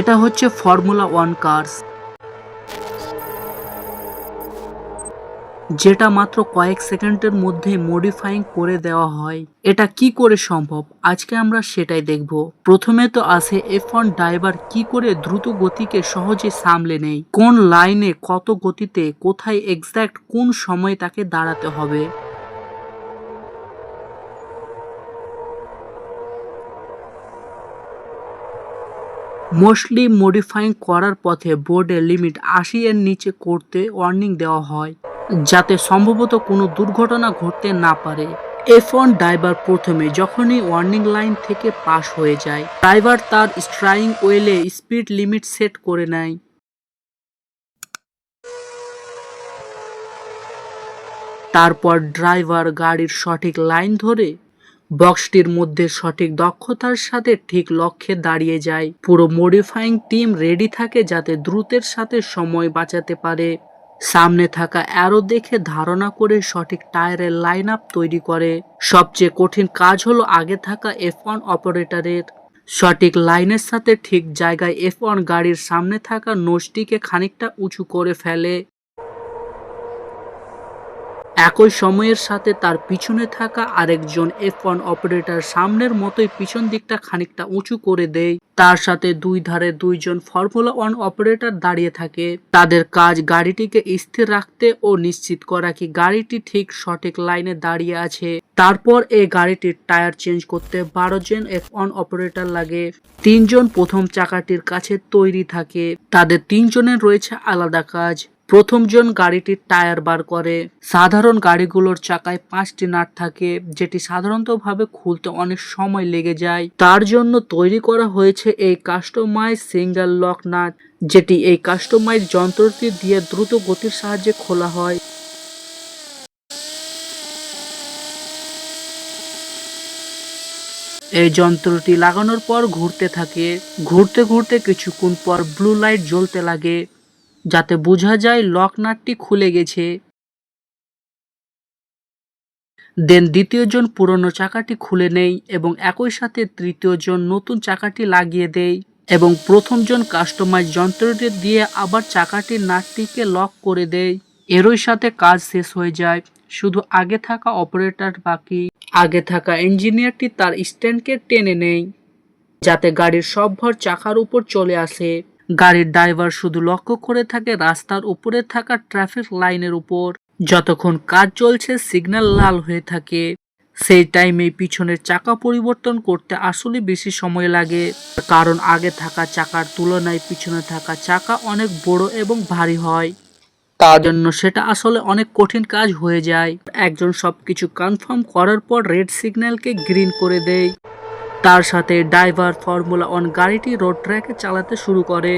এটা হচ্ছে formula 1 curse, যেটা মাত্র কয়েক সেকেন্ডের মধ্যে মডিফাইং করে দেওয়া হয়। এটা কি করে সম্ভব, আজকে আমরা সেটাই দেখব। প্রথমে তো আসে F1 ড্রাইভার কি করে দ্রুত গতিকে সহজে সামলে নেয়, কোন লাইনে কত গতিতে কোথায় এক্সাক্ট কোন সময় তাকে দাঁড়াতে হবে। মোস্টলি মডিফাইং করার পথে বোর্ডে লিমিট ৮০ এর নিচে করতে ওয়ার্নিং দেওয়া হয়, যাতে সম্ভবত কোনো দুর্ঘটনা ঘটতে না পারে। F1 ড্রাইভার প্রথমে যখনই ওয়ার্নিং লাইন থেকে পাস হয়ে যায়, ড্রাইভার তার স্টিয়ারিং হুইলে স্পিড লিমিট সেট করে নেয়। তারপর ড্রাইভার গাড়ির সঠিক লাইন ধরে বক্সটির মধ্যে সঠিক দক্ষতার সাথে ঠিক লক্ষ্যে দাঁড়িয়ে যায়। পুরো মডিফাইং টিম রেডি থাকে যাতে দ্রুতের সাথে সময় বাঁচাতে পারে। সামনে থাকা অ্যারো দেখে ধারণা করে সঠিক টায়ারের লাইন আপ তৈরি করে। সবচেয়ে কঠিন কাজ হলো আগে থাকা F1 অপারেটরের সঠিক লাইনের সাথে ঠিক জায়গায় F1 গাড়ির সামনে থাকা নোজটিকে খানিকটা উঁচু করে ফেলে। একই সময়ের সাথে তার পিছনে থাকা আরেকজন F1 অপারেটর সামনের মতোই পিছন দিকটা খানিকটা উঁচু করে দেয়। তার সাথে দুই ধারে দুইজন ফর্মুলা 1 অপারেটর দাঁড়িয়ে থাকে। তাদের কাজ গাড়িটিকে স্থির রাখতে ও নিশ্চিত করা কি গাড়িটি ঠিক সঠিক লাইনে দাঁড়িয়ে আছে। তারপর এই গাড়িটির টায়ার চেঞ্জ করতে 12 জন F1 অপারেটর লাগে। 3 জন প্রথম চাকাটির কাছে তৈরি থাকে। তাদের 3 জনের রয়েছে আলাদা কাজ। প্রথম জন গাড়িটির টায়ার বার করে। সাধারণ গাড়িগুলোর চাকায় 5টি নাট থাকে, যেটি সাধারণতভাবে খুলতে অনেক সময় লেগে যায়। তার জন্য তৈরি করা হয়েছে এই কাস্টমাইজ সিঙ্গেল লক নাট, যেটি এই কাস্টমাইজ যন্ত্রটি দিয়ে দ্রুত গতির সাহায্যে খোলা হয়। এই যন্ত্রটি লাগানোর পর ঘুরতে থাকে। ঘুরতে ঘুরতে কিছুক্ষণ পর ব্লু লাইট জ্বলতে লাগে, যাতে বোঝা যায় লক নাটটি খুলে গেছে। দ্বিতীয় জন পুরনো চাকাটি খুলে নেয় এবং একই সাথে তৃতীয় জন নতুন চাকাটি লাগিয়ে দেয় এবং প্রথম জন কাস্টমাইজ যন্ত্রটি দিয়ে আবার চাকাটির নাটটিকে লক করে দেয়। এরই সাথে কাজ শেষ হয়ে যায়। শুধু আগে থাকা অপারেটর বাকি। আগে থাকা ইঞ্জিনিয়ারটি তার স্ট্যান্ডকে টেনে নেয়, যাতে গাড়ির সব ভর চাকার উপর চলে আসে। গাড়ির ড্রাইভার শুধু লক্ষ্য করে থাকে রাস্তার উপরে থাকা ট্রাফিক লাইনের উপর। যতক্ষণ কাজ চলছে সিগন্যাল লাল হয়ে থাকে। সেই টাইমে পিছনের চাকা পরিবর্তন করতে আসলে বেশি সময় লাগে, কারণ আগে থাকা চাকার তুলনায় পিছনে থাকা চাকা অনেক বড় এবং ভারী হয়। তার জন্য সেটা আসলে অনেক কঠিন কাজ হয়ে যায়। একজন সবকিছু কনফার্ম করার পর রেড সিগন্যালকে গ্রিন করে দেয়। তার সাথে ড্রাইভার ফর্মুলা 1 গাড়িটি রোড ট্র্যাকে চালাতে শুরু করে।